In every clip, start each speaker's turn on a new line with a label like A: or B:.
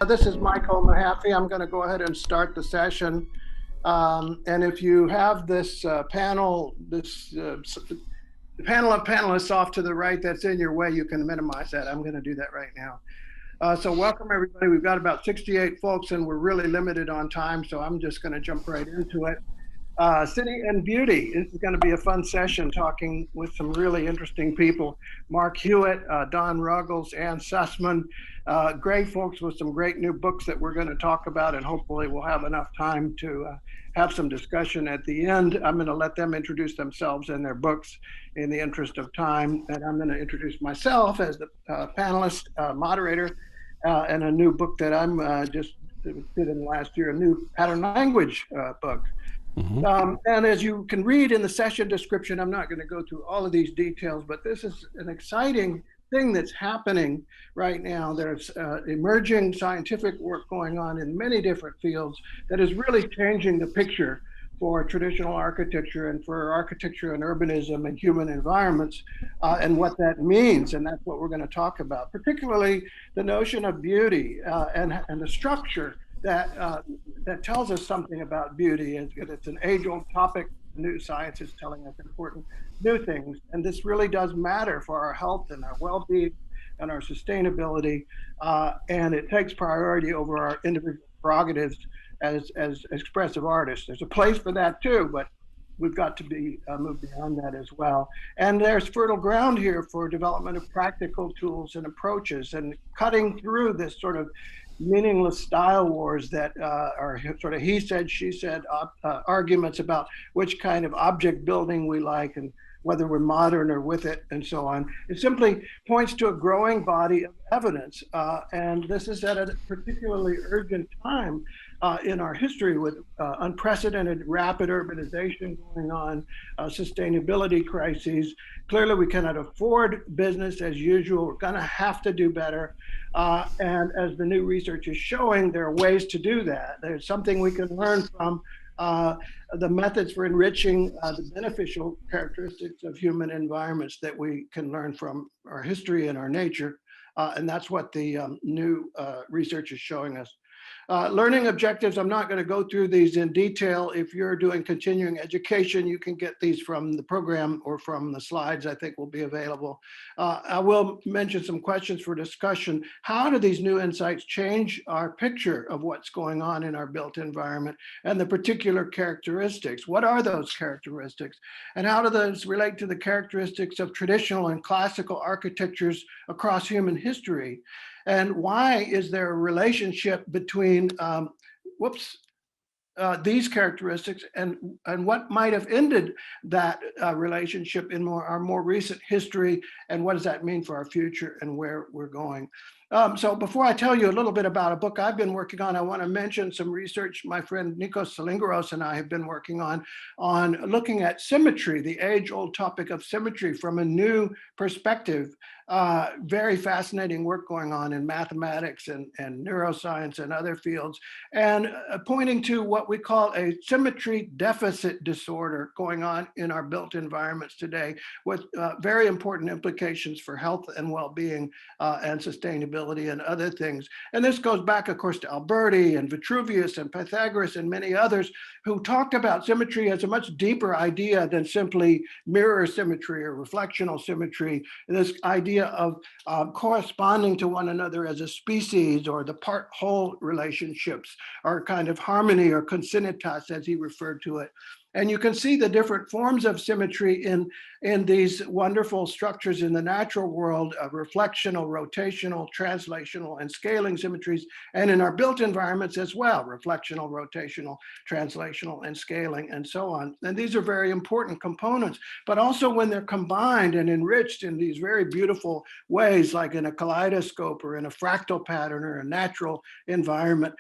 A: This is Michael Mehaffy. I'm going to go ahead and start the session. And if you have this panel, the panel of panelists off to the right that's in your way, you can minimize that. I'm going to do that right now. So welcome everybody. We've got about 68 folks and we're really limited on time, so I'm just going to jump right into it. City and Beauty. This is going to be a fun session talking with some really interesting people. Mark Hewitt, Don Ruggles, and Sussman. Great folks with some great new books that we're going to talk about, and hopefully we'll have enough time to have some discussion at the end. I'm going to let them introduce themselves and their books in the interest of time, and I'm going to introduce myself as the panelist, moderator, and a new book that I'm just did in last year, a new pattern language book. Mm-hmm. And as you can read in the session description, I'm not going to go through all of these details, but this is an exciting thing that's happening right now. There's emerging scientific work going on in many different fields that is really changing the picture for traditional architecture and for architecture and urbanism and human environments and what that means. And that's what we're going to talk about, particularly the notion of beauty and the structure that tells us something about beauty. It's an age-old topic. New science is telling us important new things, and this really does matter for our health and our well-being and our sustainability, and it takes priority over our individual prerogatives as expressive artists. There's a place for that too, but we've got to be move beyond that as well. And there's fertile ground here for development of practical tools and approaches, and cutting through this sort of meaningless style wars that are sort of he said, she said arguments about which kind of object building we like and whether we're modern or with it and so on. It simply points to a growing body of evidence. And this is at a particularly urgent time in our history with unprecedented rapid urbanization going on, sustainability crises. Clearly, we cannot afford business as usual. We're going to have to do better. And as the new research is showing, there are ways to do that. There's something we can learn from the methods for enriching the beneficial characteristics of human environments that we can learn from our history and our nature. And that's what the new research is showing us. Learning objectives, I'm not going to go through these in detail. If you're doing continuing education, you can get these from the program or from the slides I think will be available. I will mention some questions for discussion. How do these new insights change our picture of what's going on in our built environment and the particular characteristics? What are those characteristics? And how do those relate to the characteristics of traditional and classical architectures across human history? And why is there a relationship between these characteristics and what might have ended that relationship in our more recent history, and what does that mean for our future and where we're going? So before I tell you a little bit about a book I've been working on, I want to mention some research my friend Nikos Salingaros and I have been working on looking at symmetry, the age-old topic of symmetry from a new perspective. Very fascinating work going on in mathematics and neuroscience and other fields, and pointing to what we call a symmetry deficit disorder going on in our built environments today, with very important implications for health and well-being and sustainability and other things. And this goes back, of course, to Alberti and Vitruvius and Pythagoras and many others who talked about symmetry as a much deeper idea than simply mirror symmetry or reflectional symmetry. This idea of corresponding to one another as a species, or the part-whole relationships, or kind of harmony or consinitas, as he referred to it. And you can see the different forms of symmetry in these wonderful structures in the natural world of reflectional, rotational, translational, and scaling symmetries, and in our built environments as well, reflectional, rotational, translational, and scaling, and so on. And these are very important components, but also when they're combined and enriched in these very beautiful ways, like in a kaleidoscope or in a fractal pattern or a natural environment,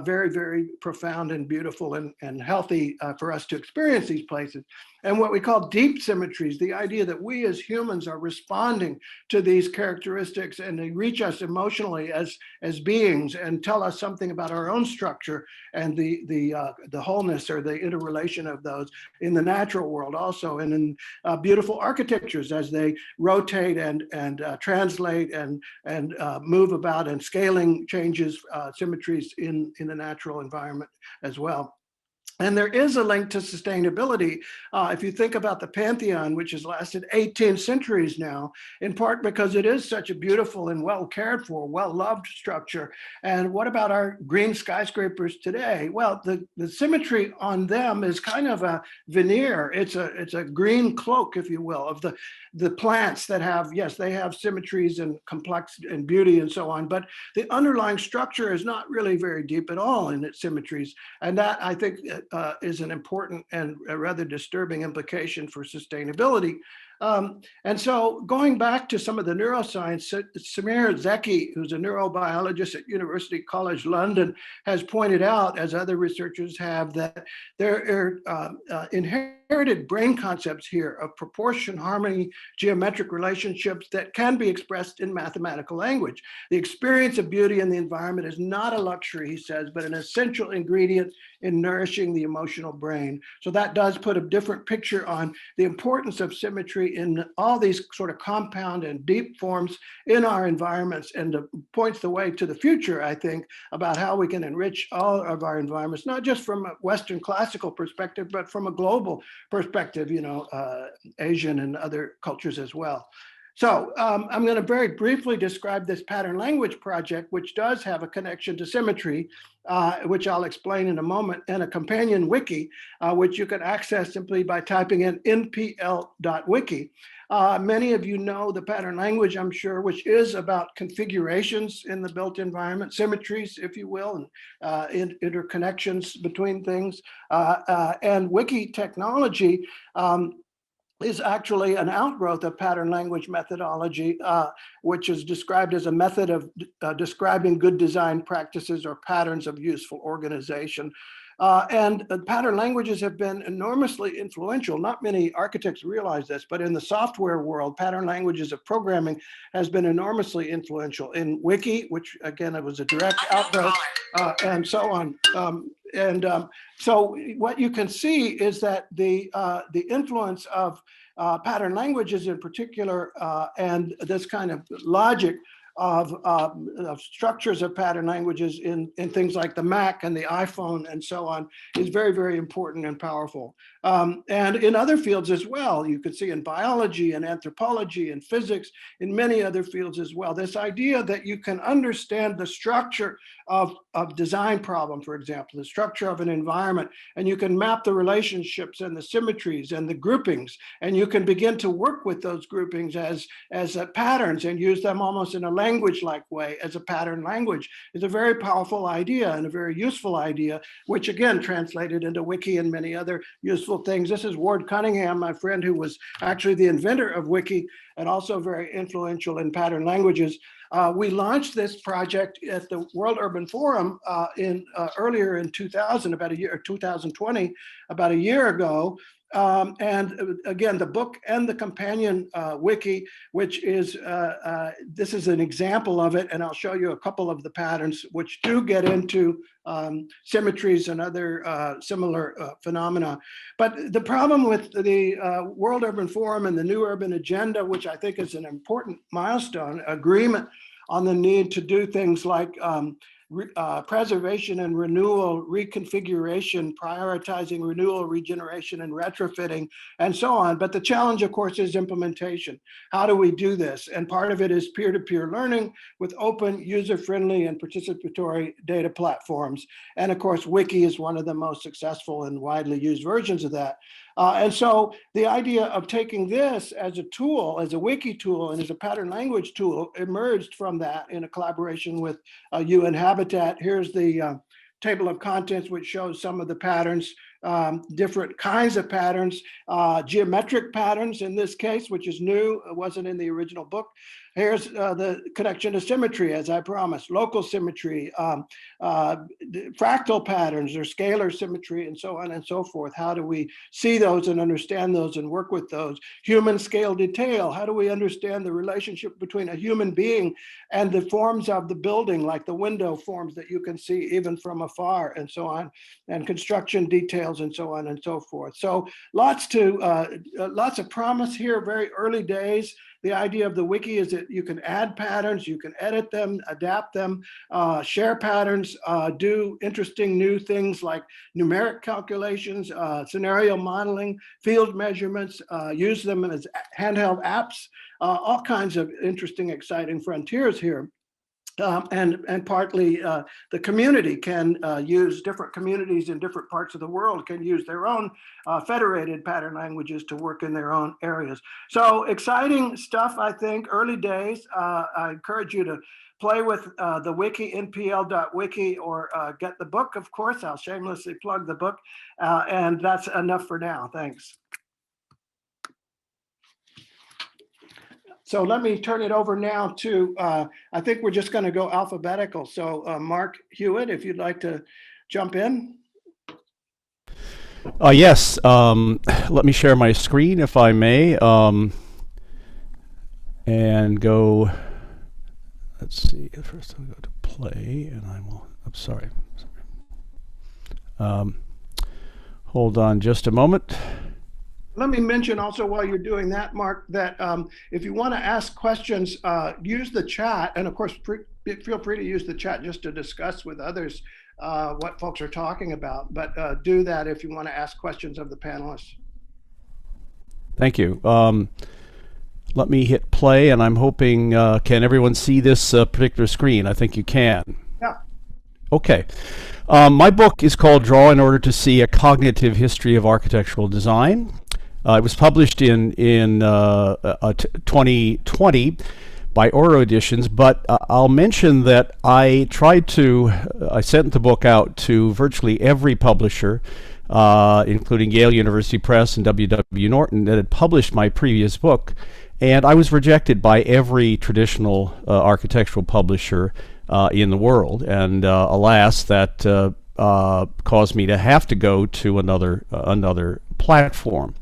A: very, very profound and beautiful and healthy for us to experience experience these places. And what we call deep symmetries, the idea that we as humans are responding to these characteristics and they reach us emotionally as beings and tell us something about our own structure and the wholeness or the interrelation of those in the natural world also, and in beautiful architectures as they rotate and translate and move about, and scaling changes symmetries in the natural environment as well. And there is a link to sustainability. If you think about the Pantheon, which has lasted 18 centuries now, in part because it is such a beautiful and well cared for, well-loved structure. And what about our green skyscrapers today? Well, the symmetry on them is kind of a veneer. It's a green cloak, if you will, of the plants that have, yes, they have symmetries and complex and beauty and so on, but the underlying structure is not really very deep at all in its symmetries. And that, I think, is an important and a rather disturbing implication for sustainability. And so going back to some of the neuroscience, Samir Zeki, who's a neurobiologist at University College London, has pointed out, as other researchers have, that there are inherited brain concepts here of proportion, harmony, geometric relationships that can be expressed in mathematical language. The experience of beauty in the environment is not a luxury, he says, but an essential ingredient in nourishing the emotional brain. So that does put a different picture on the importance of symmetry in all these sort of compound and deep forms in our environments, and points the way to the future, I think, about how we can enrich all of our environments, not just from a Western classical perspective, but from a global perspective, Asian and other cultures as well. So I'm going to very briefly describe this pattern language project, which does have a connection to symmetry, which I'll explain in a moment, and a companion wiki, which you can access simply by typing in npl.wiki. Many of you know the pattern language, I'm sure, which is about configurations in the built environment, symmetries, if you will, and interconnections between things. And wiki technology is actually an outgrowth of pattern language methodology, which is described as a method of describing good design practices or patterns of useful organization. And pattern languages have been enormously influential. Not many architects realize this, but in the software world, pattern languages of programming has been enormously influential. In Wiki, which again, it was a direct outgrowth, and so on. So what you can see is that the influence of pattern languages in particular, and this kind of logic of structures of pattern languages in things like the Mac and the iPhone and so on is very, very important and powerful. And in other fields as well, you can see in biology and anthropology and physics, in many other fields as well, this idea that you can understand the structure of design problem, for example, the structure of an environment, and you can map the relationships and the symmetries and the groupings, and you can begin to work with those groupings as patterns and use them almost in a language-like way as a pattern language is a very powerful idea and a very useful idea, which again translated into Wiki and many other useful things. This is Ward Cunningham, my friend, who was actually the inventor of Wiki and also very influential in pattern languages. We launched this project at the World Urban Forum earlier in 2020, about a year ago. And again, the book and the companion wiki, which is, this is an example of it, and I'll show you a couple of the patterns which do get into symmetries and other similar phenomena. But the problem with the World Urban Forum and the New Urban Agenda, which I think is an important milestone, agreement on the need to do things like preservation and renewal, reconfiguration, prioritizing renewal, regeneration, and retrofitting, and so on. But the challenge, of course, is implementation. How do we do this? And part of it is peer-to-peer learning with open, user-friendly, and participatory data platforms. And of course, Wiki is one of the most successful and widely used versions of that. And so the idea of taking this as a tool, as a wiki tool, and as a pattern language tool emerged from that in a collaboration with UN Habitat. Here's the table of contents, which shows some of the patterns different kinds of patterns, geometric patterns in this case, which is new, it wasn't in the original book. Here's the connection to symmetry, as I promised, local symmetry, fractal patterns or scalar symmetry, and so on and so forth. How do we see those and understand those and work with those? Human scale detail, how do we understand the relationship between a human being and the forms of the building, like the window forms that you can see even from afar, and so on, and construction details, and so on and so forth. So lots of promise here, very early days. The idea of the wiki is that you can add patterns, you can edit them, adapt them, share patterns, do interesting new things like numeric calculations, scenario modeling, field measurements, use them as handheld apps, all kinds of interesting, exciting frontiers here. And partly the community can use, different communities in different parts of the world can use their own federated pattern languages to work in their own areas. So exciting stuff, I think, early days. I encourage you to play with the wiki, npl.wiki, or get the book, of course. I'll shamelessly plug the book. And that's enough for now. Thanks. So let me turn it over now to, I think we're just going to go alphabetical. So Mark Hewitt, if you'd like to jump in.
B: Yes, let me share my screen if I may, and go, let's see, first I'll go to play and I will, I'm sorry. Hold on just a moment.
A: Let me mention also while you're doing that, Mark, that if you want to ask questions, use the chat. And of course, feel free to use the chat just to discuss with others what folks are talking about. But do that if you want to ask questions of the panelists.
B: Thank you. Let me hit play, and I'm hoping, can everyone see this particular screen? I think you can.
A: Yeah.
B: Okay. My book is called Draw in Order to See: A Cognitive History of Architectural Design. It was published in 2020 by Oro Editions, but I'll mention that I sent the book out to virtually every publisher, including Yale University Press and W.W. Norton, that had published my previous book, and I was rejected by every traditional architectural publisher in the world, and alas, that caused me to have to go to another platform.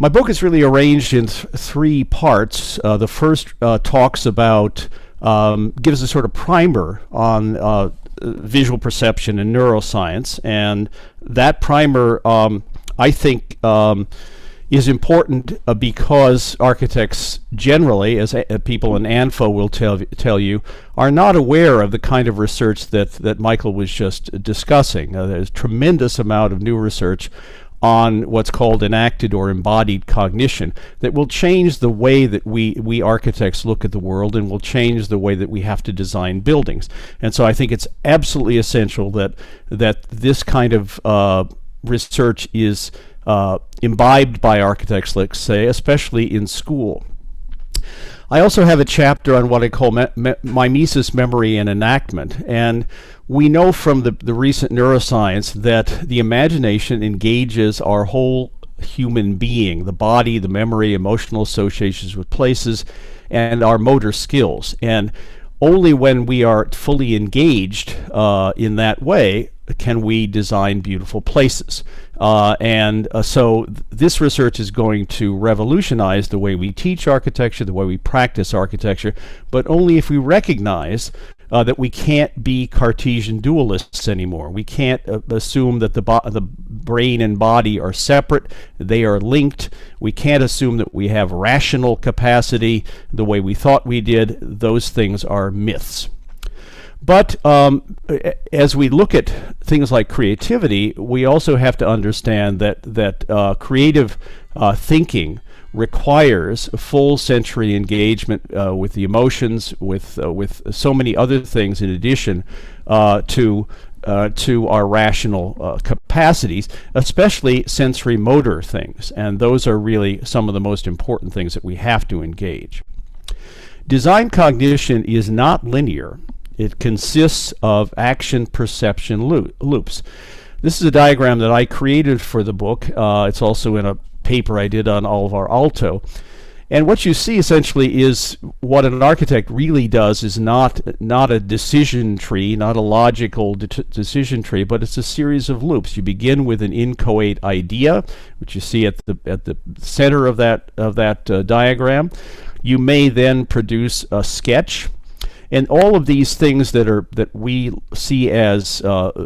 B: My book is really arranged in three parts. The first talks about, gives a sort of primer on visual perception and neuroscience, and that primer, I think, is important because architects generally, as people in ANFO will tell you, are not aware of the kind of research that Michael was just discussing. There's a tremendous amount of new research on what's called enacted or embodied cognition that will change the way that we architects look at the world and will change the way that we have to design buildings. And so I think it's absolutely essential that this kind of research is imbibed by architects, let's say, especially in school. I also have a chapter on what I call mimesis, memory, and enactment. And we know from the recent neuroscience that the imagination engages our whole human being, the body, the memory, emotional associations with places, and our motor skills. And only when we are fully engaged in that way can we design beautiful places. So this research is going to revolutionize the way we teach architecture, the way we practice architecture, but only if we recognize that we can't be Cartesian dualists anymore. We can't assume that the brain and body are separate. They are linked. We can't assume that we have rational capacity the way we thought we did. Those things are myths. But as we look at things like creativity, we also have to understand that creative thinking requires full sensory engagement with the emotions, with so many other things in addition to our rational capacities, especially sensory motor things. And those are really some of the most important things that we have to engage. Design cognition is not linear. It consists of action perception loops. This is a diagram that I created for the book. It's also in a paper I did on Alvar Aalto. And what you see essentially is what an architect really does is not a decision tree, not a logical decision tree, but it's a series of loops. You begin with an inchoate idea, which you see at the center of that diagram. You may then produce a sketch. And all of these things that we see as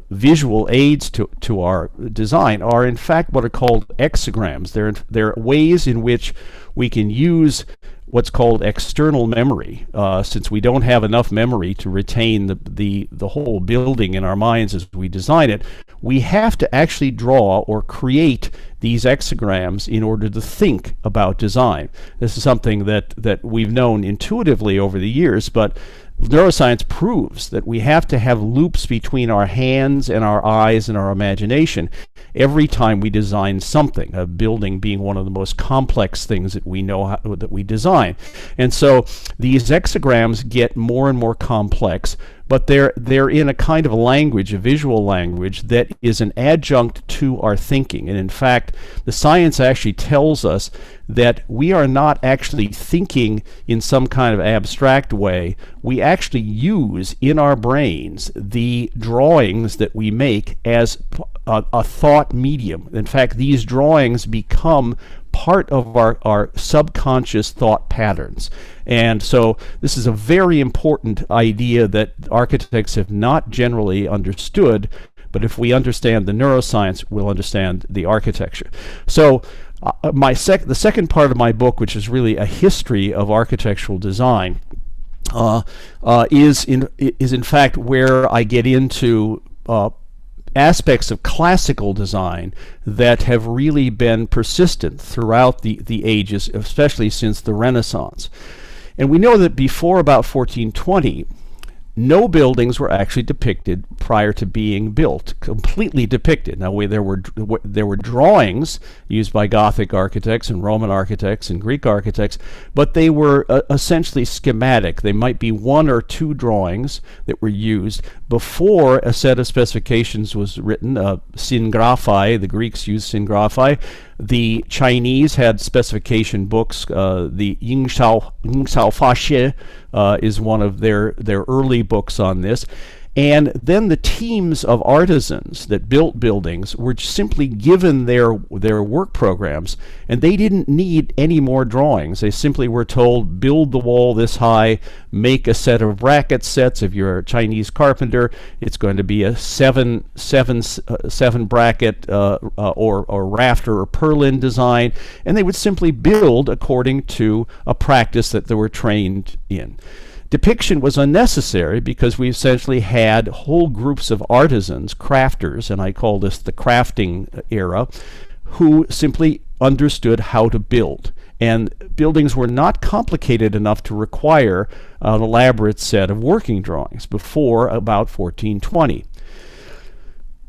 B: visual aids to our design are in fact what are called exograms. They're ways in which we can use what's called external memory, since we don't have enough memory to retain the whole building in our minds as we design it. We have to actually draw or create these exograms in order to think about design. This is something that we've known intuitively over the years, but neuroscience proves that we have to have loops between our hands and our eyes and our imagination every time we design something, a building being one of the most complex things that we know that we design. And so these exograms get more and more complex, but they're in a kind of a language, a visual language, that is an adjunct to our thinking. And in fact, the science actually tells us that we are not actually thinking in some kind of abstract way. We actually use in our brains the drawings that we make as a thought medium. In fact, these drawings become part of our subconscious thought patterns. And so this is a very important idea that architects have not generally understood, but if we understand the neuroscience, we'll understand the architecture. So the second part of my book, which is really a history of architectural design, is in fact where I get into aspects of classical design that have really been persistent throughout the ages, especially since the Renaissance. And we know that before about 1420, no buildings were actually depicted prior to being built, completely depicted. Now, there were drawings used by Gothic architects and Roman architects and Greek architects, but they were essentially schematic. They might be one or two drawings that were used before a set of specifications was written. Syngraphai, the Greeks used syngraphai. The Chinese had specification books. The Yingshao Faxie is one of their early books on this. And then the teams of artisans that built buildings were simply given their work programs, and they didn't need any more drawings. They simply were told, build the wall this high, make a set of bracket sets. If you're a Chinese carpenter, it's going to be a seven bracket or rafter or purlin design, and they would simply build according to a practice that they were trained in. Depiction was unnecessary because we essentially had whole groups of artisans, crafters, and I call this the crafting era, who simply understood how to build. And buildings were not complicated enough to require an elaborate set of working drawings before about 1420.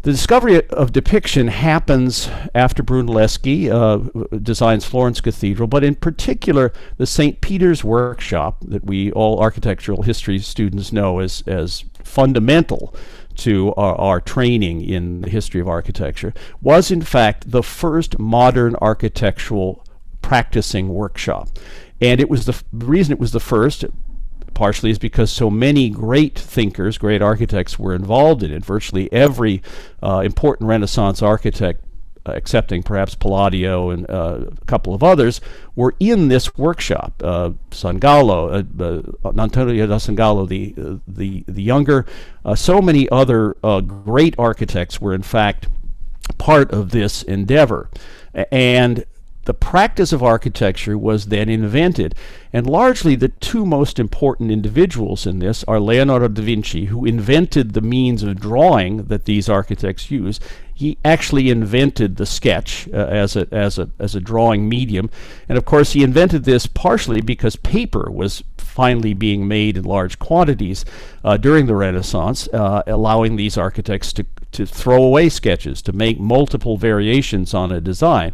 B: The discovery of depiction happens after Brunelleschi designs Florence Cathedral, but in particular the St. Peter's workshop that all architectural history students know as fundamental to our training in the history of architecture, was in fact the first modern architectural practicing workshop. And it was the reason it was the first, partially, is because so many great thinkers, great architects were involved in it. Virtually every important Renaissance architect, excepting perhaps Palladio and a couple of others, were in this workshop. Sangallo, Antonio da Sangallo, the younger, so many other great architects were in fact part of this endeavor. And the practice of architecture was then invented, and largely the two most important individuals in this are Leonardo da Vinci, who invented the means of drawing that these architects use. He actually invented the sketch as a drawing medium, and of course he invented this partially because paper was finally being made in large quantities during the Renaissance, allowing these architects to throw away sketches, to make multiple variations on a design.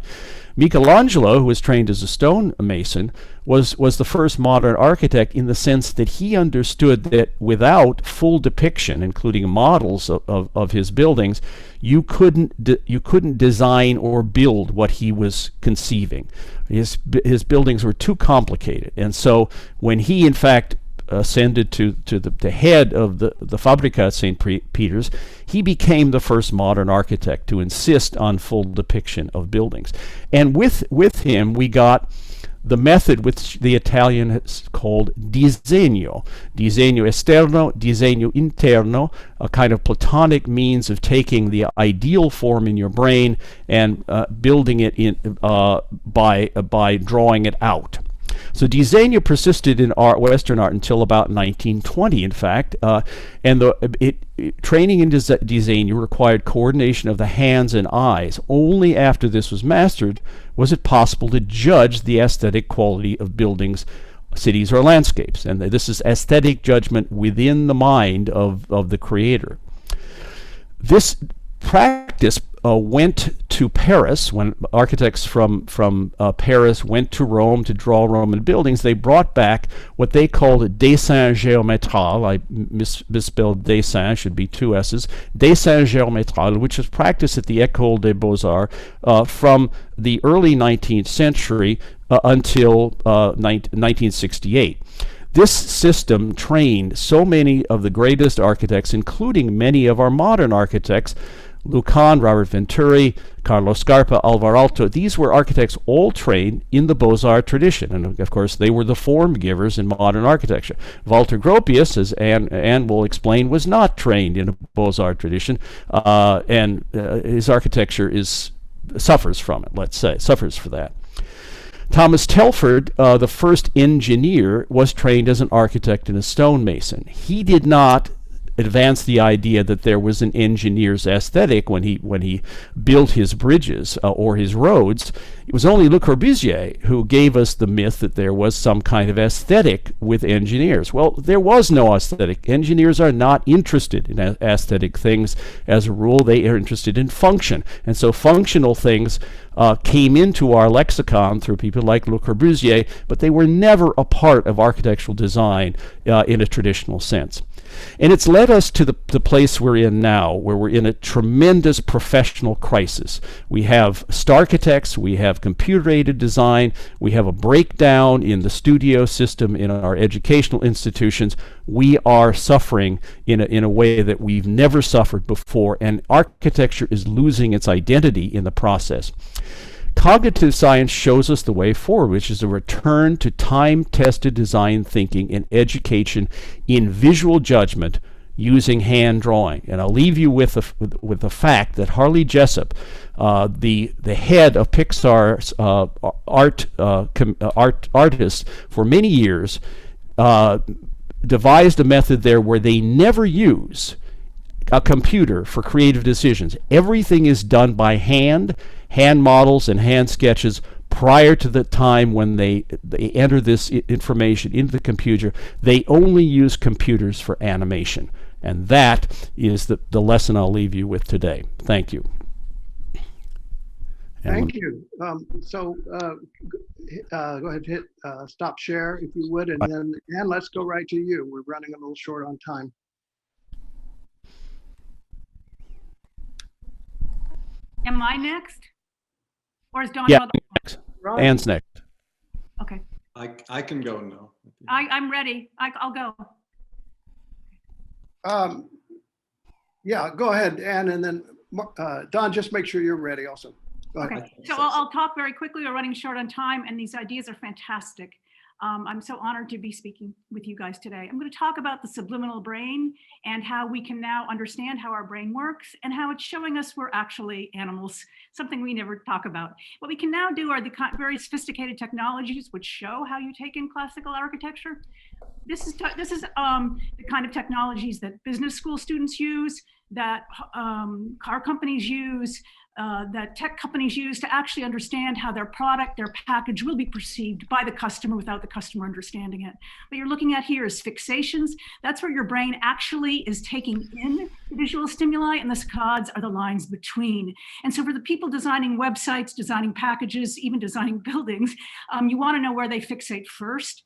B: Michelangelo, who was trained as a stonemason, was the first modern architect in the sense that he understood that without full depiction, including models of his buildings, you couldn't design or build what he was conceiving. His buildings were too complicated, and so when he, in fact, ascended to the head of the Fabrica at St. Peter's, he became the first modern architect to insist on full depiction of buildings. And with him, we got the method which the Italian has called disegno. Disegno esterno, disegno interno, a kind of Platonic means of taking the ideal form in your brain and building it in by drawing it out. So disegno persisted in Western art until about 1920, in fact, and training in disegno required coordination of the hands and eyes. Only after this was mastered was it possible to judge the aesthetic quality of buildings, cities, or landscapes. And this is aesthetic judgment within the mind of the creator. This practice went to Paris. When architects from Paris went to Rome to draw Roman buildings, they brought back what they called dessin géométral. I misspelled dessin, should be two S's. Dessin géométral, which was practiced at the École des Beaux-Arts from the early 19th century until 1968. This system trained so many of the greatest architects, including many of our modern architects, Lucan, Robert Venturi, Carlo Scarpa, Alvar Aalto. These were architects all trained in the Beaux-Arts tradition, and of course they were the form givers in modern architecture. Walter Gropius, as Anne will explain, was not trained in a Beaux-Arts tradition, and his architecture suffers from it, suffers for that. Thomas Telford, the first engineer, was trained as an architect and a stonemason. He did not advance the idea that there was an engineer's aesthetic when he built his bridges or his roads. It was only Le Corbusier who gave us the myth that there was some kind of aesthetic with engineers. Well, there was no aesthetic. Engineers are not interested in aesthetic things as a rule. They are interested in function. And so functional things came into our lexicon through people like Le Corbusier, but they were never a part of architectural design in a traditional sense. And it's led us to the place we're in now, where we're in a tremendous professional crisis. We have starchitects, we have computer-aided design, we have a breakdown in the studio system in our educational institutions. We are suffering in a way that we've never suffered before, and architecture is losing its identity in the process. Cognitive science shows us the way forward, which is a return to time-tested design thinking and education in visual judgment using hand drawing. And I'll leave you with the fact that Harley Jessup, the head of Pixar's artists for many years, devised a method there where they never use a computer for creative decisions. Everything is done by hand models and hand sketches prior to the time when they enter this information into the computer. They only use computers for animation. And that is the lesson I'll leave you with today. Thank you.
A: Thank you. Go ahead, hit stop share if you would, and then Anne, let's go right to you. We're running a little short on time.
C: Am I next? Or is Don?
B: Yeah, next. Anne's next.
C: Okay.
D: I can go now.
C: I'm ready. I'll go.
A: Yeah, go ahead, Anne, and then Don, just make sure you're ready also. Go ahead.
C: Okay, so I'll talk very quickly. We're running short on time, and these ideas are fantastic. I'm so honored to be speaking with you guys today. I'm going to talk about the subliminal brain and how we can now understand how our brain works and how it's showing us we're actually animals, something we never talk about. What we can now do are the very sophisticated technologies which show how you take in classical architecture. This is the kind of technologies that business school students use, that car companies use, that tech companies use to actually understand how their product, their package will be perceived by the customer without the customer understanding it. What you're looking at here is fixations. That's where your brain actually is taking in the visual stimuli, and the saccades are the lines between. And so for the people designing websites, designing packages, even designing buildings, you want to know where they fixate first,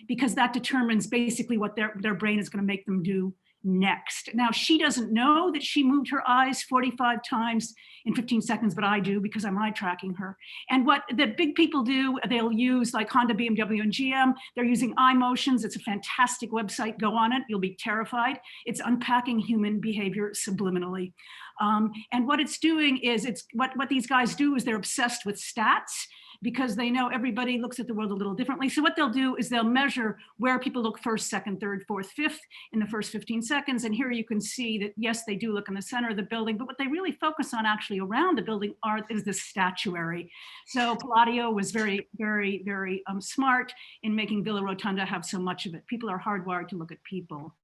C: because that determines basically what their brain is going to make them do next. Now, she doesn't know that she moved her eyes 45 times in 15 seconds, but I do because I'm eye tracking her. And what the big people do, they'll use like Honda, BMW, and GM. They're using eye motions. It's a fantastic website. Go on it. You'll be terrified. It's unpacking human behavior subliminally. And what it's doing is what these guys do is they're obsessed with stats, because they know everybody looks at the world a little differently. So what they'll do is they'll measure where people look first, second, third, fourth, fifth in the first 15 seconds. And here you can see that, yes, they do look in the center of the building, but what they really focus on actually around the building is the statuary. So Palladio was very, very, very smart in making Villa Rotunda have so much of it. People are hardwired to look at people.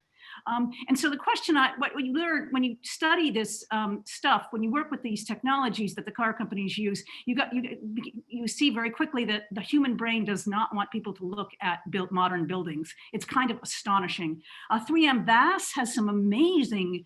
C: And so the question, what you learn when you study this stuff, when you work with these technologies that the car companies use, you see very quickly that the human brain does not want people to look at modern buildings. It's kind of astonishing. 3M VAS has some amazing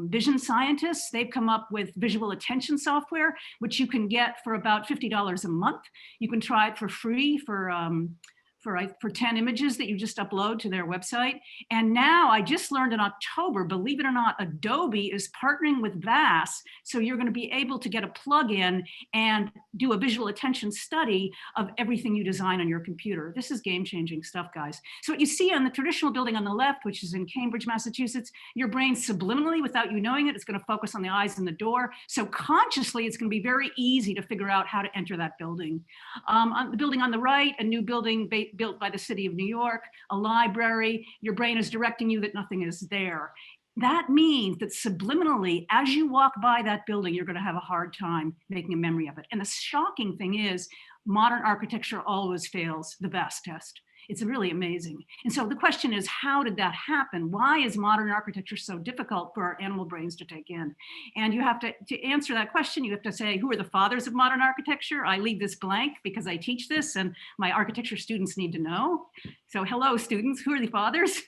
C: vision scientists. They've come up with visual attention software, which you can get for about $50 a month. You can try it for free for 10 images that you just upload to their website. And now I just learned in October, believe it or not, Adobe is partnering with VAS. So you're going to be able to get a plug-in and do a visual attention study of everything you design on your computer. This is game-changing stuff, guys. So what you see on the traditional building on the left, which is in Cambridge, Massachusetts, your brain subliminally, without you knowing it, it's going to focus on the eyes and the door. So consciously, it's going to be very easy to figure out how to enter that building. On the building on the right, a new building built by the city of New York, a library, your brain is directing you that nothing is there. That means that subliminally, as you walk by that building, you're going to have a hard time making a memory of it. And the shocking thing is, modern architecture always fails the VAS test. It's really amazing. And so the question is, how did that happen? Why is modern architecture so difficult for our animal brains to take in? And you have to answer that question, you have to say, who are the fathers of modern architecture? I leave this blank because I teach this and my architecture students need to know. So hello, students, who are the fathers?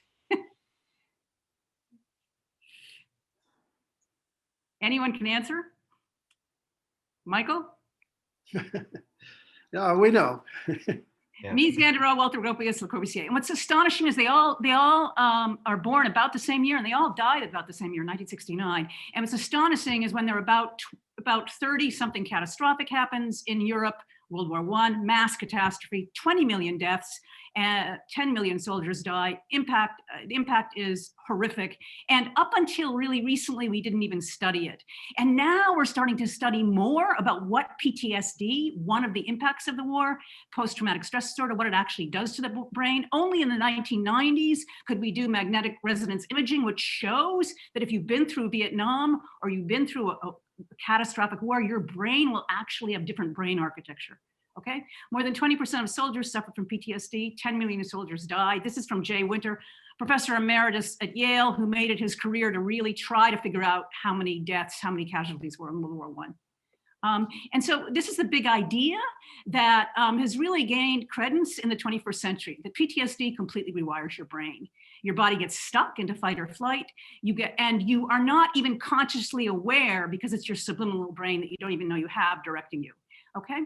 C: Anyone can answer? Michael?
A: Yeah, we know.
E: Yeah.
C: Mies van der Rohe, Walter Gropius, Le Corbusier. And what's astonishing is they all are born about the same year and they all died about the same year, 1969. And what's astonishing is when they're about 30, something catastrophic happens in Europe, World War I, mass catastrophe, 20 million deaths, 10 million soldiers die. The impact is horrific. And up until really recently, we didn't even study it. And now we're starting to study more about what PTSD, one of the impacts of the war, post-traumatic stress disorder, what it actually does to the brain. Only in the 1990s could we do magnetic resonance imaging, which shows that if you've been through Vietnam or you've been through a catastrophic war, your brain will actually have different brain architecture. Okay, more than 20% of soldiers suffer from PTSD. 10 million soldiers died. This is from Jay Winter, professor emeritus at Yale, who made it his career to really try to figure out how many deaths, how many casualties were in World War I. And so this is the big idea that has really gained credence in the 21st century. The PTSD completely rewires your brain. Your body gets stuck into fight or flight. And you are not even consciously aware, because it's your subliminal brain that you don't even know you have directing you. Okay.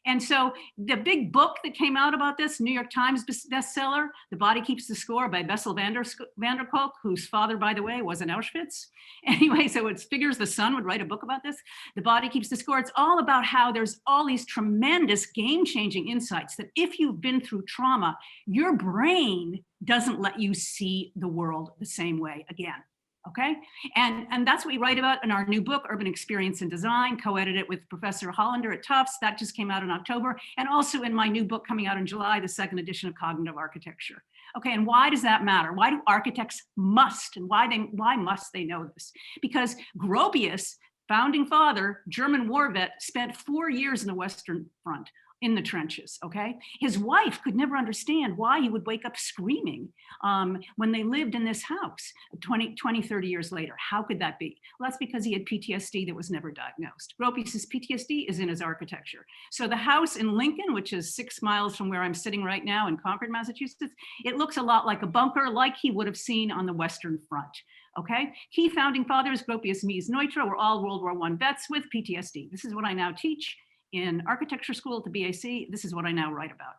C: And so the big book that came out about this, New York Times bestseller, The Body Keeps the Score by Bessel van der Kolk, whose father, by the way, was in Auschwitz. Anyway, so it figures the son would write a book about this. The Body Keeps the Score. It's all about how there's all these tremendous game-changing insights that if you've been through trauma, your brain doesn't let you see the world the same way again. Okay, and that's what we write about in our new book, Urban Experience and Design, co-edited with Professor Hollander at Tufts. That just came out in October, and also in my new book coming out in July, the second edition of Cognitive Architecture. Okay, and why does that matter? Why do architects must, and why must they know this? Because Gropius, founding father, German war vet, spent 4 years in the Western Front in the trenches, okay? His wife could never understand why he would wake up screaming when they lived in this house 20, 30 years later. How could that be? Well, that's because he had PTSD that was never diagnosed. Gropius's PTSD is in his architecture. So the house in Lincoln, which is 6 miles from where I'm sitting right now in Concord, Massachusetts, it looks a lot like a bunker like he would have seen on the Western Front. Okay, key founding fathers, Gropius, Mies, Neutra, were all World War I vets with PTSD. This is what I now teach in architecture school at the BAC. This is what I now write about.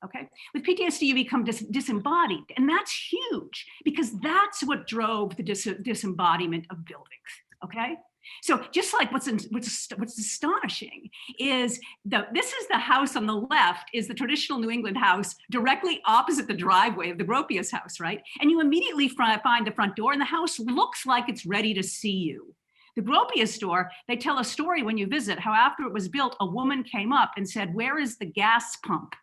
C: Okay, with PTSD, you become disembodied, and that's huge because that's what drove the disembodiment of buildings. Okay, so just like what's astonishing is this is the house on the left is the traditional New England house directly opposite the driveway of the Gropius house, right? And you immediately find the front door, and the house looks like it's ready to see you. The Gropius door, they tell a story when you visit how after it was built, a woman came up and said, "Where is the gas pump?"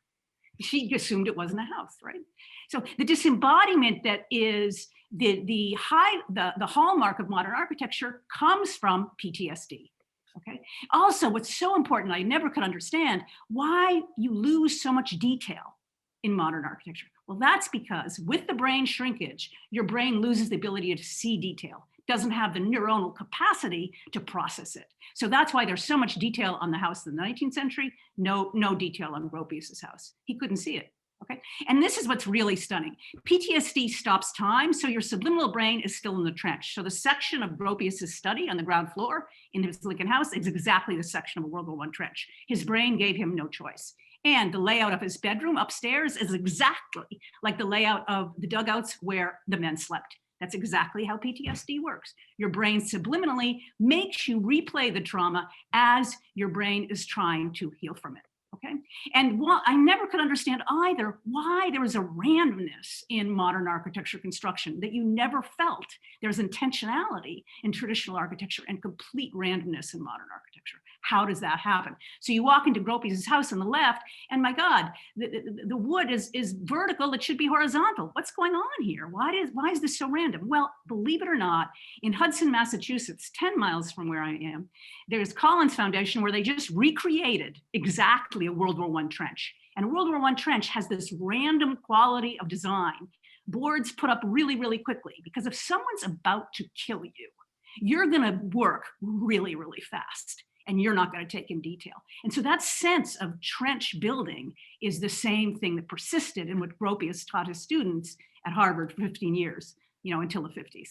C: She assumed it wasn't a house, right? So the disembodiment that is the hallmark of modern architecture comes from PTSD. Okay. Also, what's so important, I never could understand why you lose so much detail in modern architecture. Well, that's because with the brain shrinkage, your brain loses the ability to see detail. Doesn't have the neuronal capacity to process it. So that's why there's so much detail on the house in the 19th century, no detail on Gropius's house. He couldn't see it, okay? And this is what's really stunning. PTSD stops time, so your subliminal brain is still in the trench. So the section of Gropius's study on the ground floor in his Lincoln house is exactly the section of a World War I trench. His brain gave him no choice. And the layout of his bedroom upstairs is exactly like the layout of the dugouts where the men slept. That's exactly how PTSD works. Your brain subliminally makes you replay the trauma as your brain is trying to heal from it, okay? And I never could understand either why there is a randomness in modern architecture construction that you never felt. There's intentionality in traditional architecture and complete randomness in modern architecture. How does that happen? So you walk into Gropius's house on the left, and my God, the wood is vertical. It should be horizontal. What's going on here? Why is this so random? Well, believe it or not, in Hudson, Massachusetts, 10 miles from where I am, there's Collins Foundation where they just recreated exactly a World War I trench. And a World War I trench has this random quality of design. Boards put up really, really quickly because if someone's about to kill you, you're going to work really, really fast. And you're not going to take in detail. And so that sense of trench building is the same thing that persisted in what Gropius taught his students at Harvard for 15 years, until the 50s.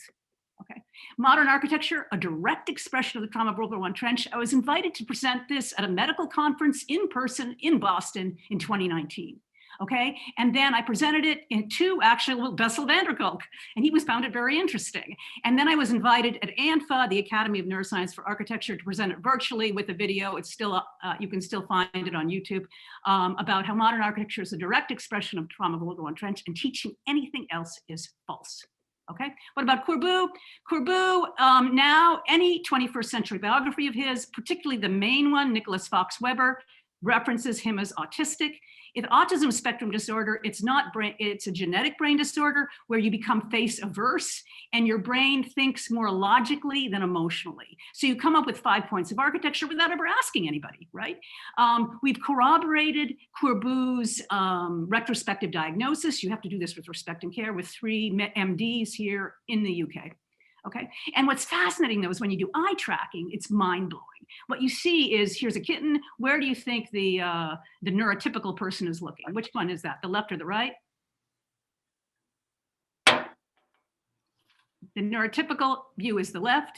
C: Okay. Modern architecture, a direct expression of the trauma of World War I trench. I was invited to present this at a medical conference in person in Boston in 2019. Okay, and then I presented it to actual Bessel van der Kolk, and he found it very interesting. And then I was invited at ANFA, the Academy of Neuroscience for Architecture, to present it virtually with a video. It's still you can still find it on YouTube, about how modern architecture is a direct expression of trauma of World War I trench, and teaching anything else is false. Okay, what about Courbet? Courbet, now any 21st century biography of his, particularly the main one, Nicholas Fox Weber, references him as autistic. If autism spectrum disorder, it's a genetic brain disorder where you become face averse and your brain thinks more logically than emotionally. So you come up with 5 points of architecture without ever asking anybody, right? We've corroborated Courbet's retrospective diagnosis. You have to do this with respect and care with 3 MDs here in the UK. Okay, and what's fascinating though is when you do eye tracking, it's mind blowing. What you see is here's a kitten. Where do you think the neurotypical person is looking? Which one is that? The left or the right? The neurotypical view is the left.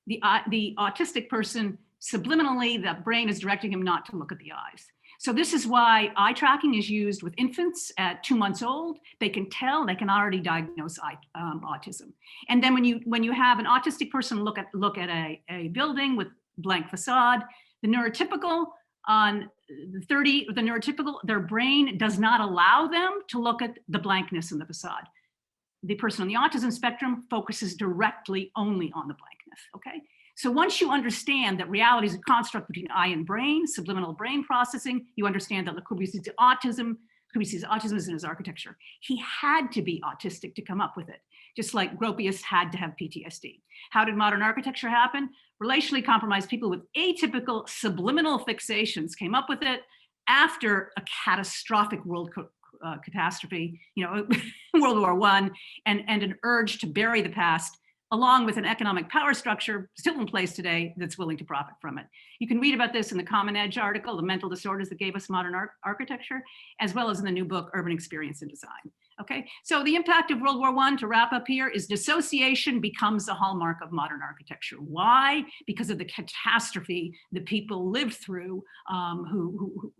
C: The autistic person, subliminally, the brain is directing him not to look at the eyes. So this is why eye tracking is used with infants at 2 months old. They can tell, they can already diagnose autism. And then when you have an autistic person look at a building with blank facade, the neurotypical on the neurotypical, their brain does not allow them to look at the blankness in the facade. The person on the autism spectrum focuses directly only on the blankness, okay? So once you understand that reality is a construct between eye and brain, subliminal brain processing, you understand that Le Corbusier's autism is in his architecture. He had to be autistic to come up with it, just like Gropius had to have PTSD. How did modern architecture happen? Relationally compromised people with atypical subliminal fixations came up with it. after a catastrophic world catastrophe, World War I, and an urge to bury the past, along with an economic power structure still in place today that's willing to profit from it. You can read about this in the Common Edge article, The Mental Disorders That Gave Us Modern Architecture, as well as in the new book, Urban Experience and Design. Okay, so the impact of World War I, to wrap up here, is dissociation becomes the hallmark of modern architecture. Why? Because of the catastrophe that people lived through who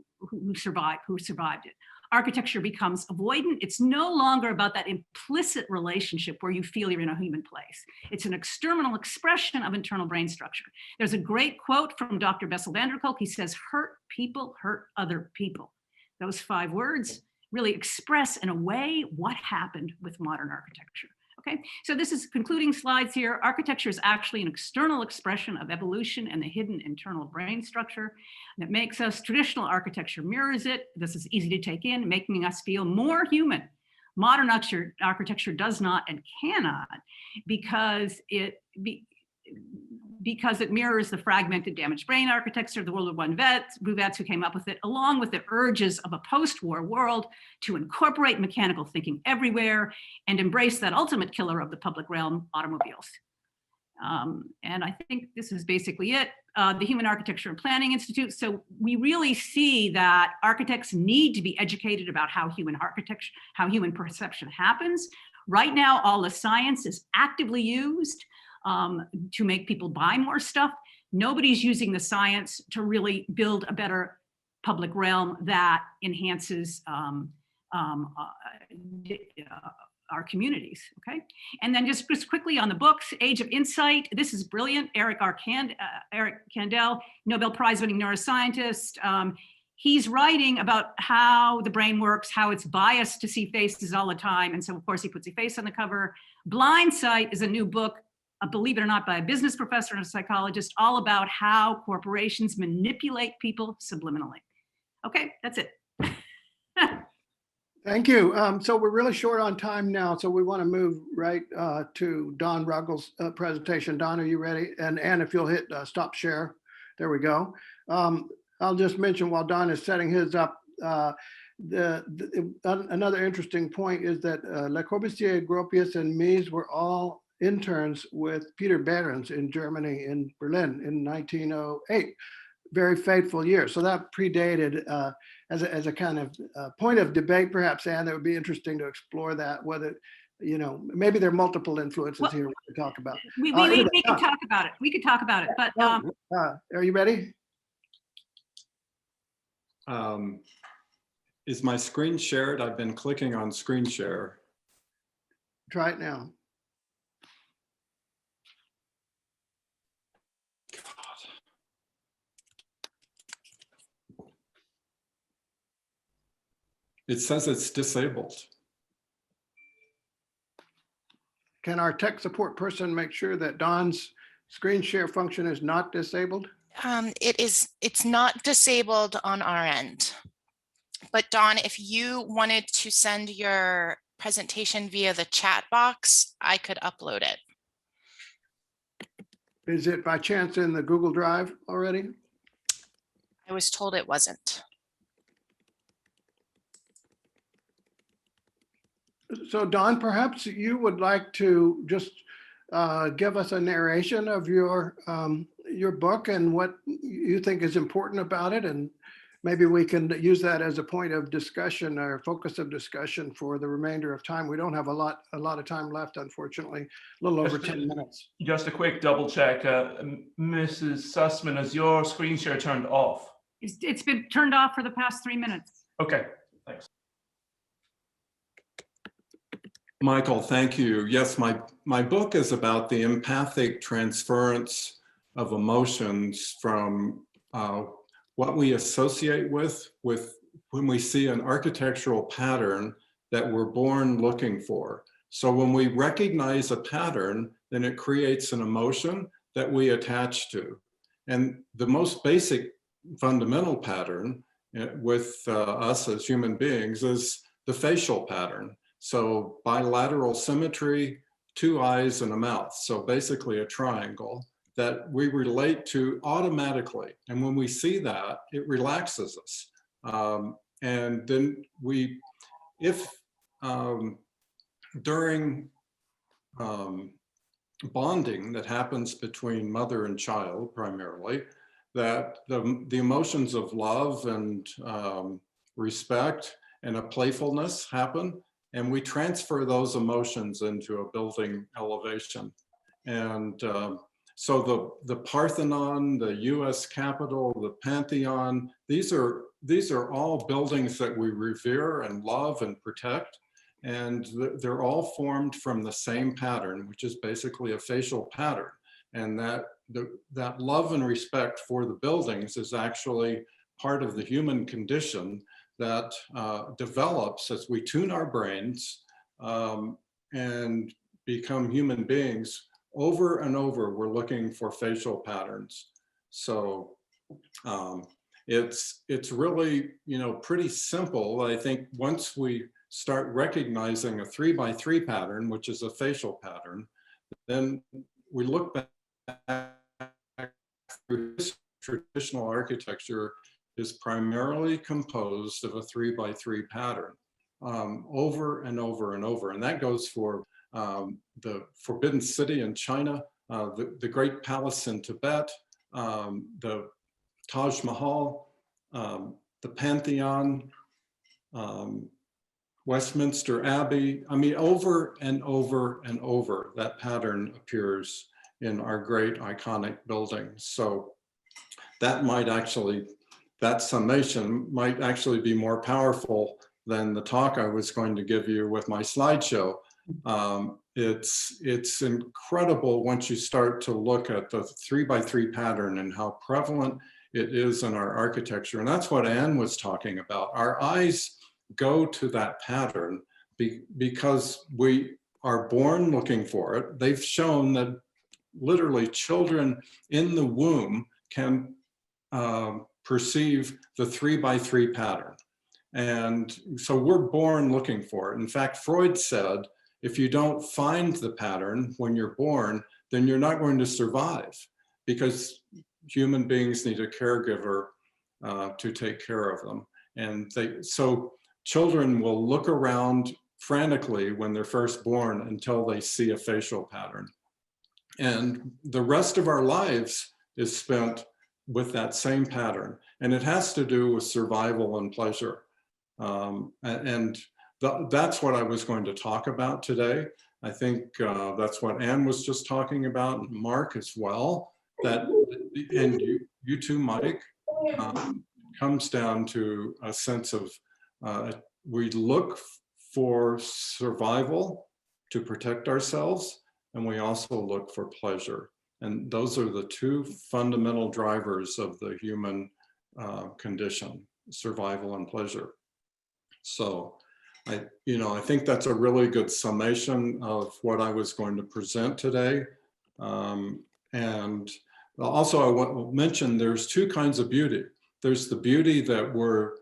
C: survived it. Architecture becomes avoidant. It's no longer about that implicit relationship where you feel you're in a human place. It's an external expression of internal brain structure. There's a great quote from Dr. Bessel van der Kolk. He says, hurt people hurt other people. Those 5 words really express in a way what happened with modern architecture. Okay, so this is concluding slides here. Architecture is actually an external expression of evolution and the hidden internal brain structure that makes us. Traditional architecture mirrors it. This is easy to take in, making us feel more human. Modern architecture does not and cannot, because it mirrors the fragmented, damaged brain architecture of the World War I vets who came up with it, along with the urges of a post-war world to incorporate mechanical thinking everywhere and embrace that ultimate killer of the public realm, automobiles. And I think this is basically it. The Human Architecture and Planning Institute. So we really see that architects need to be educated about how human perception happens. Right now, all the science is actively used to make people buy more stuff. Nobody's using the science to really build a better public realm that enhances our communities, okay? And then just quickly on the books, Age of Insight, this is brilliant. Eric Kandel, Nobel Prize winning neuroscientist. He's writing about how the brain works, how it's biased to see faces all the time. And so of course he puts a face on the cover. Blind Sight is a new book, believe it or not, by a business professor and a psychologist, all about how corporations manipulate people subliminally. Okay, that's it.
A: Thank you. So we're really short on time now, so we want to move right to Don Ruggles' presentation. Don, are you ready? And Anne, if you'll hit stop share. There we go. I'll just mention while Don is setting his up, another interesting point is that Le Corbusier, Gropius, and Mies were all interns with Peter Behrens in Germany, in Berlin in 1908. Very fateful year. So that predated as a kind of point of debate, perhaps, Anne, that would be interesting to explore that, whether, maybe there are multiple influences here we could talk about.
C: We could talk about it. We could talk about it, but.
A: Are you ready?
D: Is my screen shared? I've been clicking on screen share.
A: Try it now.
D: It says it's disabled.
A: Can our tech support person make sure that Don's screen share function is not disabled?
E: It's not disabled on our end. But Don, if you wanted to send your presentation via the chat box, I could upload it.
A: Is it by chance in the Google Drive already?
E: I was told it wasn't.
A: So Don, perhaps you would like to just give us a narration of your book and what you think is important about it, and maybe we can use that as a point of discussion or focus of discussion for the remainder of time. We don't have a lot of time left, unfortunately, a little over 10 minutes.
F: Just a quick double check. Mrs. Sussman, is your screen share turned off?
C: It's been turned off for the past 3 minutes.
F: Okay, thanks.
D: Michael, thank you. Yes, my book is about the empathic transference of emotions from what we associate with when we see an architectural pattern that we're born looking for. So when we recognize a pattern, then it creates an emotion that we attach to. And the most basic fundamental pattern with us as human beings is the facial pattern. So bilateral symmetry, 2 eyes and a mouth. So basically a triangle that we relate to automatically. And when we see that, it relaxes us. And then if during bonding that happens between mother and child primarily, that the emotions of love and respect and a playfulness happen, and we transfer those emotions into a building elevation. And so the Parthenon, the US Capitol, the Pantheon, these are all buildings that we revere and love and protect. And they're all formed from the same pattern, which is basically a facial pattern. And that love and respect for the buildings is actually part of the human condition that develops as we tune our brains and become human beings. Over and over, we're looking for facial patterns. So it's really, pretty simple. I think once we start recognizing a 3x3 pattern, which is a facial pattern, then we look back through traditional architecture is primarily composed of a 3x3 pattern over and over and over. And that goes for the Forbidden City in China, the Great Palace in Tibet, the Taj Mahal, the Pantheon, Westminster Abbey. I mean, over and over and over, that pattern appears in our great iconic buildings. So that summation might actually be more powerful than the talk I was going to give you with my slideshow. It's incredible once you start to look at the 3x3 pattern and how prevalent it is in our architecture. And that's what Anne was talking about. Our eyes go to that pattern because we are born looking for it. They've shown that literally children in the womb can perceive the 3x3 pattern. And so we're born looking for it. In fact, Freud said, if you don't find the pattern when you're born, then you're not going to survive, because human beings need a caregiver to take care of them. And so children will look around frantically when they're first born until they see a facial pattern. And the rest of our lives is spent with that same pattern. And it has to do with survival and pleasure. That's what I was going to talk about today. I think that's what Anne was just talking about, and Mark as well, and you too, Mike, comes down to a sense of, we look for survival to protect ourselves, and we also look for pleasure. And those are the two fundamental drivers of the human condition, survival and pleasure. So I think that's a really good summation of what I was going to present today. And also I want to mention there's two kinds of beauty. There's the beauty that we're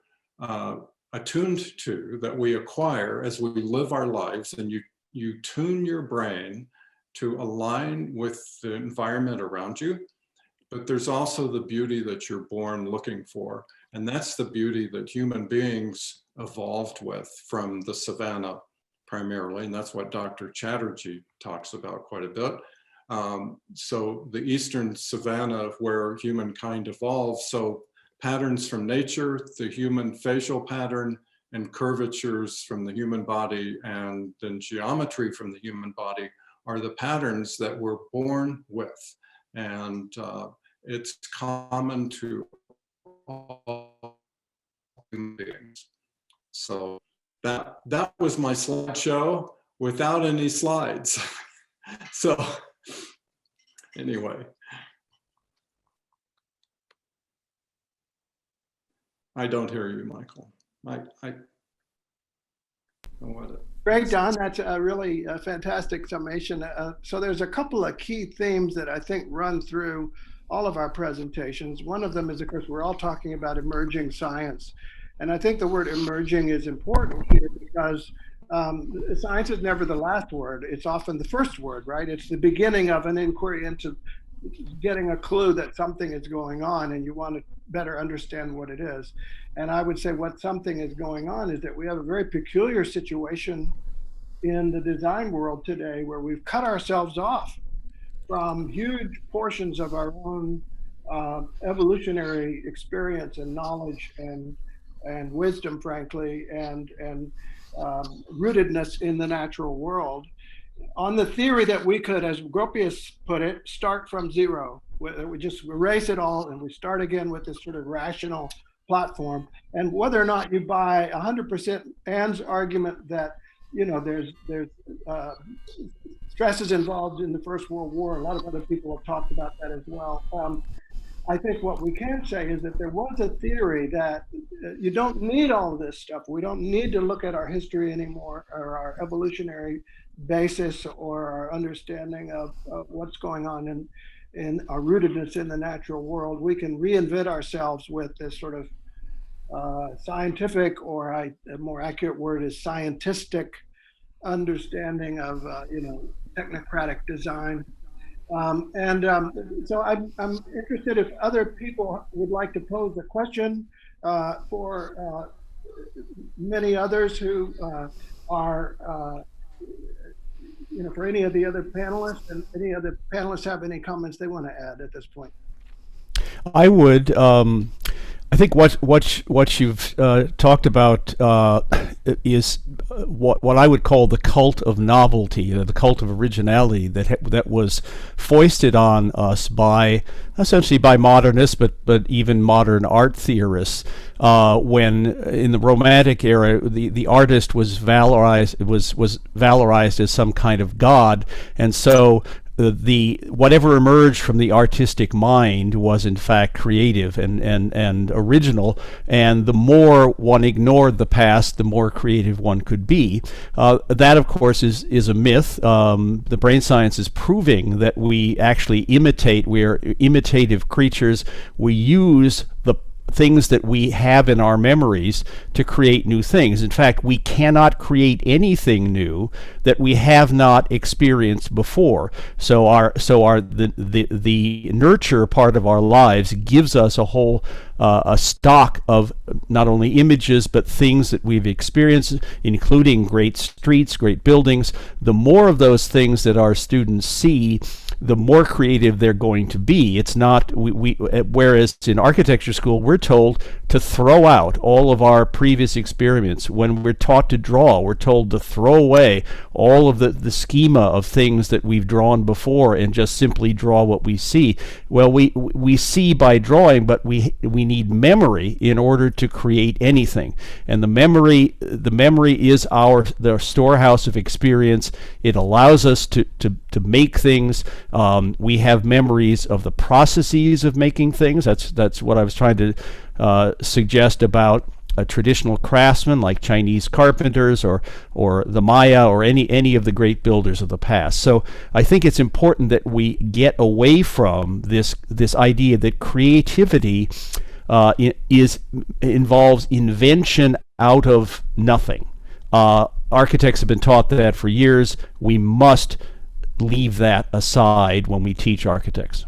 D: attuned to, that we acquire as we live our lives, and you tune your brain to align with the environment around you. But there's also the beauty that you're born looking for. And that's the beauty that human beings evolved with from the savannah primarily. And that's what Dr. Chatterjee talks about quite a bit. So the eastern savannah where humankind evolved. So patterns from nature, the human facial pattern, and curvatures from the human body, and then geometry from the human body are the patterns that we're born with. And it's common to all human beings. So that was my slideshow without any slides. So anyway, I don't hear you, Michael. I don't want it.
A: Great, Don. That's a really fantastic summation. So there's a couple of key themes that I think run through all of our presentations. One of them is, of course, we're all talking about emerging science. And I think the word emerging is important here because science is never the last word. It's often the first word, right? It's the beginning of an inquiry into getting a clue that something is going on and you want to better understand what it is. And I would say what something is going on is that we have a very peculiar situation in the design world today where we've cut ourselves off from huge portions of our own evolutionary experience and knowledge and wisdom, frankly, and rootedness in the natural world, on the theory that we could, as Gropius put it, start from zero. We just erase it all and we start again with this sort of rational platform. And whether or not you buy 100% Anne's argument that, you know, there's stresses involved in the First World War, a lot of other people have talked about that as well. I think what we can say is that there was a theory that you don't need all of this stuff. We don't need to look at our history anymore, or our evolutionary basis, or our understanding of what's going on in our rootedness in the natural world. We can reinvent ourselves with this sort of scientific, or a more accurate word is scientistic understanding of technocratic design. So I'm interested if other people would like to pose a question for many others who are, for any of the other panelists, and any other panelists have any comments they want to add at this point.
B: I would. I think what you've talked about is what I would call the cult of novelty, the cult of originality that was foisted on us essentially by modernists, but even modern art theorists. When in the Romantic era, the artist was valorized as some kind of god, and so whatever emerged from the artistic mind was in fact creative and original, and the more one ignored the past, the more creative one could be. That, of course, is a myth. The brain science is proving that we actually imitate. We are imitative creatures. We use the things that we have in our memories to create new things. In fact, we cannot create anything new that we have not experienced before. So the nurture part of our lives gives us a whole a stock of not only images but things that we've experienced, including great streets, great buildings. The more of those things that our students see, the more creative they're going to be. It's not whereas in architecture school we're told to throw out all of our previous experience. When we're taught to draw, we're told to throw away all of the schema of things that we've drawn before and just simply draw what we see. Well, we see by drawing, but we need memory in order to create anything. And the memory is the storehouse of experience. It allows us to make things. We have memories of the processes of making things. That's what I was trying to suggest about a traditional craftsman like Chinese carpenters or the Maya or any of the great builders of the past. So I think it's important that we get away from this idea that creativity involves invention out of nothing. Architects have been taught that for years. We must leave that aside when we teach architects.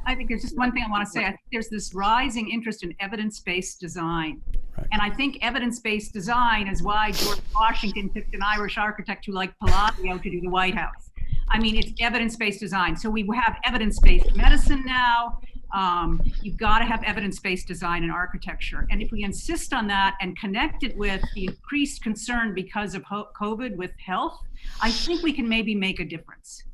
C: I think there's just one thing I want to say. I think there's this rising interest in evidence-based design.
B: Right.
C: And I think evidence-based design is why George Washington picked an Irish architect who liked Palladio to do the White House. I mean, it's evidence-based design. So we have evidence-based medicine now. You've got to have evidence-based design in architecture. And if we insist on that and connect it with the increased concern because of COVID with health, I think we can maybe make a difference.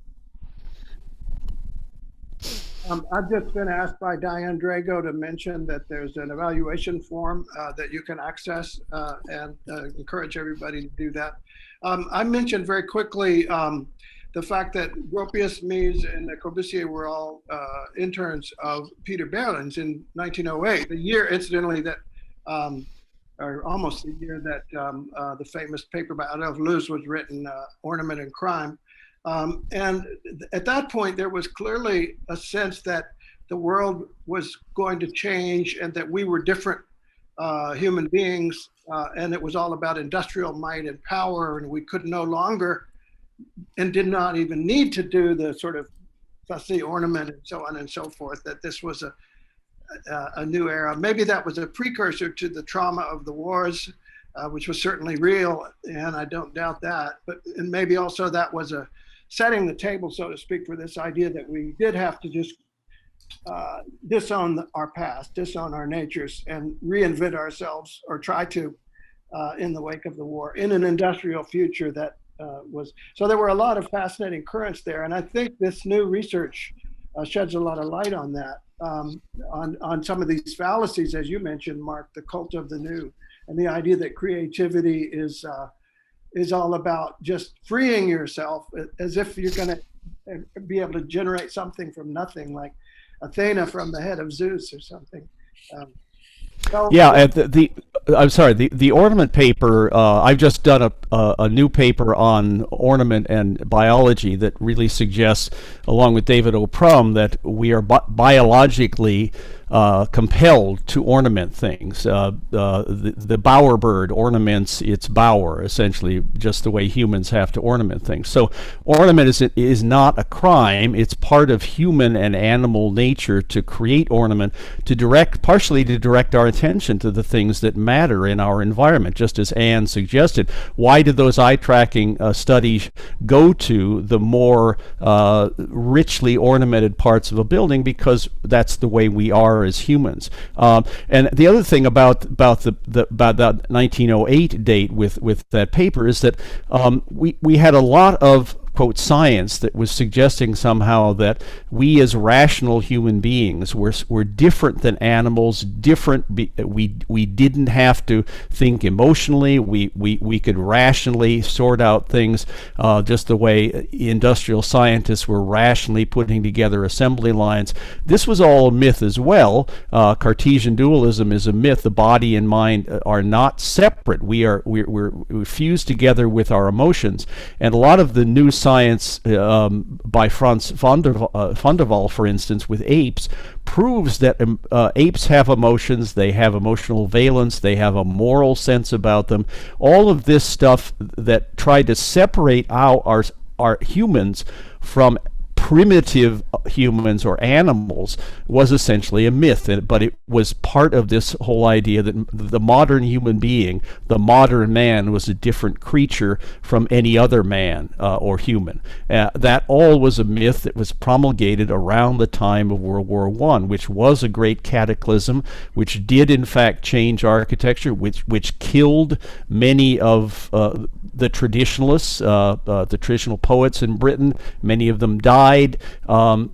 A: I've just been asked by Diane Drago to mention that there's an evaluation form that you can access and encourage everybody to do that. I mentioned very quickly the fact that Gropius, Mies, and Corbusier were all interns of Peter Behrens in 1908, the year, incidentally, that, or almost the year that the famous paper by Adolphe Loos was written, Ornament and Crime. And at that point, there was clearly a sense that the world was going to change and that we were different human beings, and it was all about industrial might and power, and we could no longer and did not even need to do the sort of fussy ornament and so on and so forth, that this was a new era. Maybe that was a precursor to the trauma of the wars, which was certainly real, and I don't doubt that. And maybe also that was setting the table, so to speak, for this idea that we did have to just disown our past, disown our natures, and reinvent ourselves, or try to, in the wake of the war, in an industrial future that was. So there were a lot of fascinating currents there, and I think this new research sheds a lot of light on that, on some of these fallacies, as you mentioned, Mark, the cult of the new, and the idea that creativity is all about just freeing yourself, as if you're going to be able to generate something from nothing, like Athena from the head of Zeus or something.
B: Yeah, I'm sorry. The ornament paper. I've just done a new paper on ornament and biology that really suggests, along with David O'Prum, that we are biologically compelled to ornament things. The bowerbird ornaments its bower, essentially, just the way humans have to ornament things. So ornament is not a crime. It's part of human and animal nature to create ornament, partially to direct our attention to the things that matter in our environment, just as Anne suggested. Why did those eye tracking studies go to the more richly ornamented parts of a building? Because that's the way we are as humans. And the other thing about that 1908 date with that paper is that we had a lot of, quote, science that was suggesting somehow that we as rational human beings were different than animals, we didn't have to think emotionally, we could rationally sort out things, just the way industrial scientists were rationally putting together assembly lines. This was all a myth as well. Cartesian dualism is a myth. The body and mind are not separate. We're fused together with our emotions, and a lot of the new science by Franz van der Waal, for instance, with apes, proves that apes have emotions, they have emotional valence, they have a moral sense about them. All of this stuff that tried to separate out our humans from primitive humans or animals was essentially a myth, but it was part of this whole idea that the modern human being, the modern man, was a different creature from any other man or human. That all was a myth that was promulgated around the time of World War I, which was a great cataclysm, which did in fact change architecture, which killed many of the traditionalists, the traditional poets in Britain. Many of them died.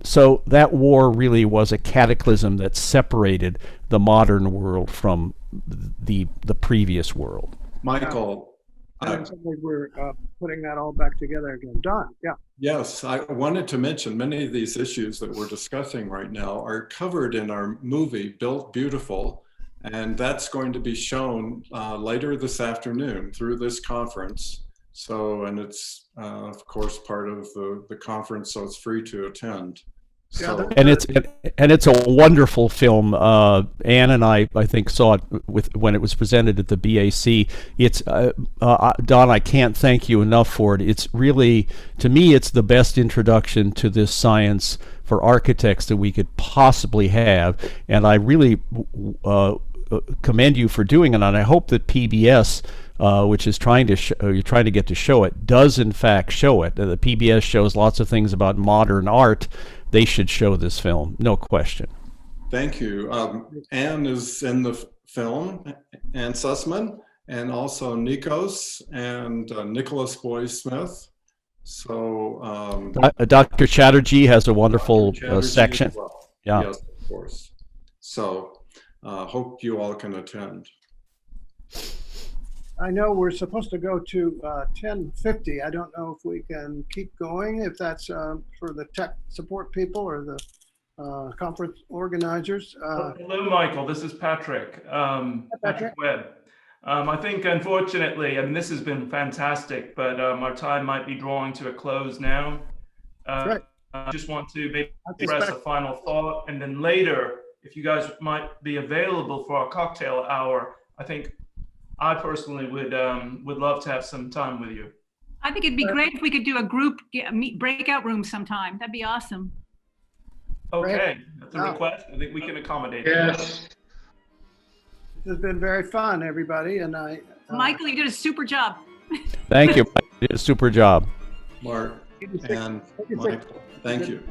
B: So that war really was a cataclysm that separated the modern world from the previous world.
D: Michael.
A: We're putting that all back together again. Don, yeah.
D: Yes, I wanted to mention many of these issues that we're discussing right now are covered in our movie, Built Beautiful, and that's going to be shown later this afternoon through this conference. So, and it's of course part of the conference, so it's free to attend. So,
B: and it's a wonderful film. Anne and I think saw it when it was presented at the BAC. It's Don, I can't thank you enough for it. It's really, to me, it's the best introduction to this science for architects that we could possibly have, and I really commend you for doing it. And I hope that PBS, which is trying to get to show it, does in fact show it. The PBS shows lots of things about modern art. They should show this film, no question.
D: Thank you. Anne is in the film, Anne Sussman, and also Nikos and Nicholas Boy Smith. So
B: Dr. Chatterjee has a wonderful section.
D: Well.
B: Yeah.
D: Yes, of course. So hope you all can attend.
A: I know we're supposed to go to 10:50. I don't know if we can keep going, if that's for the tech support people or the conference organizers.
F: Hello, Michael. This is Patrick. Patrick Webb. I think, unfortunately, I mean, this has been fantastic, but our time might be drawing to a close now.
A: Right.
F: I just want to maybe express a final thought, and then later, if you guys might be available for our cocktail hour, I think I personally would love to have some time with you.
C: I think it'd be great if we could do a group breakout room sometime. That'd be awesome.
F: Okay, that's a
A: Yeah.
F: request. I think we can accommodate that.
G: Yes.
A: This has been very fun, everybody, and
C: Michael, you did a super job.
B: Thank you. You did a super job.
D: Mark and
A: 86.
D: Michael, thank you.